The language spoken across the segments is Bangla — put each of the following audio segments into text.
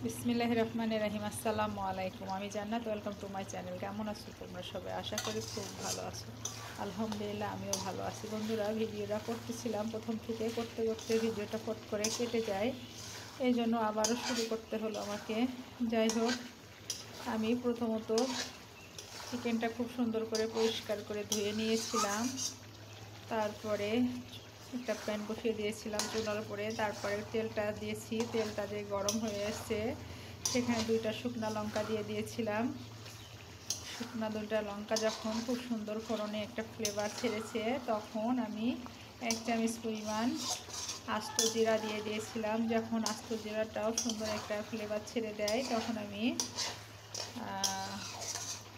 বিসমিল্লাহির রহমানির রহিম। আসসালামু আলাইকুম। আমি জান্নাত। Welcome to my channel. কেমন আছো তোমরা সবাই? আশা করি খুব ভালো আছো। আলহামদুলিল্লাহ আমিও ভালো আছি। বন্ধুরা, ভিডিওটা করতেছিলাম, প্রথম থেকে করতে করতে ভিডিওটা ফট করে কেটে যায়, এই জন্য আবারও শুরু করতে হলো আমাকে। যাই হোক, আমি প্রথমত চিকেনটা খুব সুন্দর করে পরিষ্কার করে ধুয়ে নিয়েছিলাম। তারপরে একটা প্যান বসিয়ে দিয়েছিলাম চুলার উপরে। তারপরে তেলটা দিয়েছি। তেলটা যে গরম হয়ে এসছে, সেখানে 2টা শুকনা লঙ্কা দিয়ে দিয়েছিলাম। শুকনা 2টা লঙ্কা যখন খুব সুন্দর ফোড়নে একটা ফ্লেভার ছেড়েছে, তখন আমি 1 চামচ পরিমাণ আস্ত জিরা দিয়ে দিয়েছিলাম। যখন আস্ত জিরাটাও সুন্দর একটা ফ্লেভার ছেড়ে দেয়, তখন আমি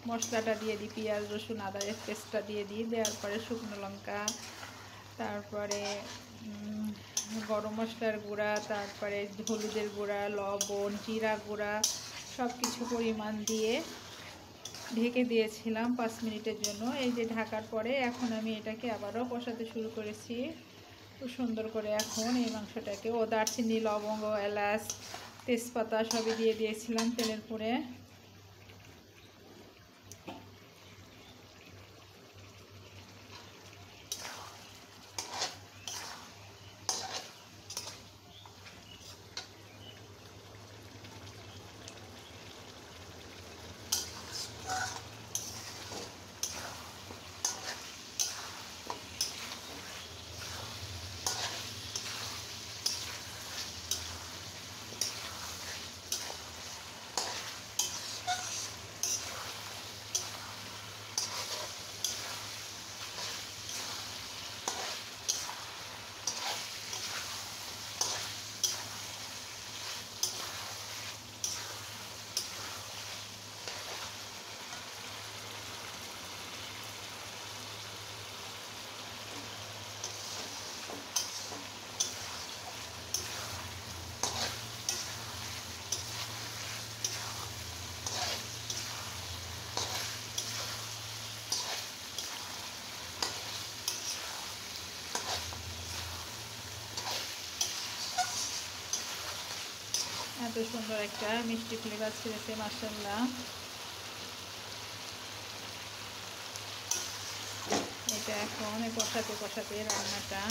মশলাটা দিয়ে দিই। পেঁয়াজ, রসুন, আদার পেস্টটা দিয়ে দিই। দেওয়ার পরে শুকনো লঙ্কা, তারপরে গরম মশলার গুঁড়া, তারপরে হলুদের গুঁড়া, লবণ, জিরা গুঁড়া সব কিছু পরিমাণ দিয়ে ঢেকে দিয়েছিলাম 5 মিনিটের জন্য। এই যে ঢাকার পরে এখন আমি এটাকে আবারও কষাতে শুরু করেছি খুব সুন্দর করে। এখন এই মাংসটাকে দারচিনি, লবঙ্গ, এলাচ, তেজপাতা সবই দিয়ে দিয়েছিলাম তেলের পরে। এত সুন্দর একটা মিষ্টি ফ্লেভার ছেড়েছে, মাশাআল্লাহ। এটা এখন কষাতে কষাতে রান্নাটা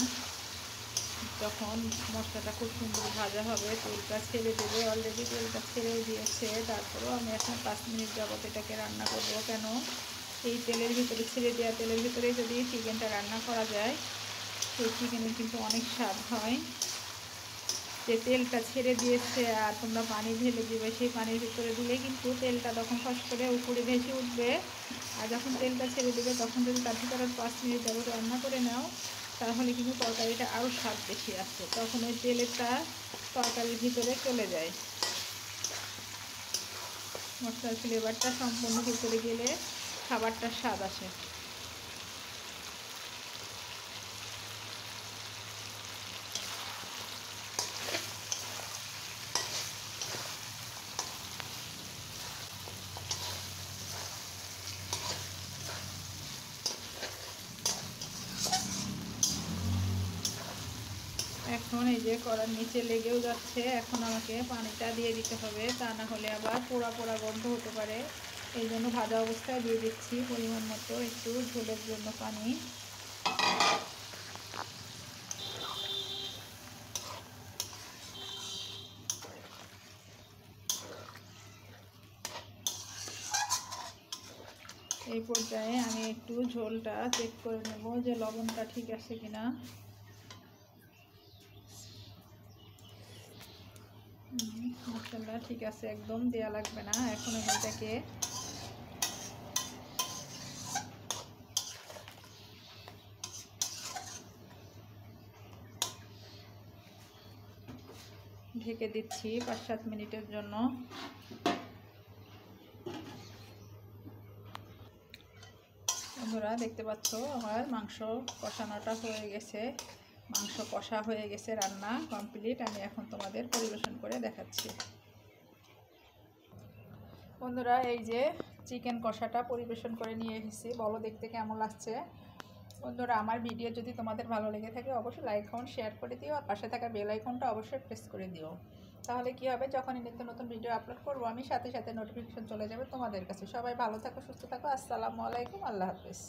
যখন মশলাটা খুব সুন্দর ভাজা হবে, তেলটা ছেড়ে দেবে। অলরেডি তেলটা ছেড়েও দিয়েছে। তারপরেও আমি এখন 5 মিনিট যাবত এটাকে রান্না করবো। কেন, এই তেলের ভিতরে ছেড়ে দেওয়া তেলের ভিতরে যদি চিকেনটা রান্না করা যায়, সেই চিকেনের কিন্তু অনেক স্বাদ হয়। যে তেলটা ছেড়ে দিয়েছে আর তোমরা পানি ঢেলে দিবে, সেই পানির ভিতরে দিলে কিন্তু তেলটা তখন ফস করে উপরে ভেসে উঠবে। আর যখন তেলটা ছেড়ে দেবে, তখন যদি তার ভিতরে 5 মিনিট যাবত রান্না করে নাও, তাহলে কিন্তু তরকারিটা আরও স্বাদ বেশি আসে। তখন ওই তেলেরটা তরকারির ভিতরে চলে যায়, মশলার ফ্লেভারটা সম্পূর্ণ ভিতরে গেলে খাবারটার স্বাদ আসে। এখন এই যে কড়ার নিচে লেগেও যাচ্ছে, এখন আমাকে পানিটা দিয়ে দিতে হবে, তা না হলে আবার পোড়া পোড়া গন্ধ হতে পারে। এই জন্য ভাজা অবস্থায় দিয়ে দিচ্ছি পরিমাণ মতো একটু ঝোলের জন্য পানি। এই পর্যায়ে আমি একটু ঝোলটা চেক করে নেব যে লবণটা ঠিক আছে কিনা। মশলা ঠিক আছে, একদম দেয়া লাগবে না। এখন আমি এটাকে ঢেকে দিচ্ছি 5-7 মিনিটের জন্য। বন্ধুরা, দেখতে পাচ্ছ আমার মাংস কষানোটা হয়ে গেছে। মাংস কষা হয়ে গেছে, রান্না কমপ্লিট। আমি এখন তোমাদের পরিবেশন করে দেখাচ্ছি। বন্ধুরা, এই যে চিকেন কষাটা পরিবেশন করে নিয়ে এসেছি। বলো দেখতে কেমন লাগছে। বন্ধুরা, আমার ভিডিও যদি তোমাদের ভালো লেগে থাকে, অবশ্যই লাইক কমেন্ট শেয়ার করে দিও। আর পাশে থাকা বেল আইকনটা অবশ্যই প্রেস করে দিও। তাহলে কি হবে, যখনই নিত্য নতুন ভিডিও আপলোড করবো আমি সাথে সাথে নোটিফিকেশন চলে যাবে তোমাদের কাছে। সবাই ভালো থাকো, সুস্থ থাকো। আসসালামু আলাইকুম, আল্লাহ হাফেজ।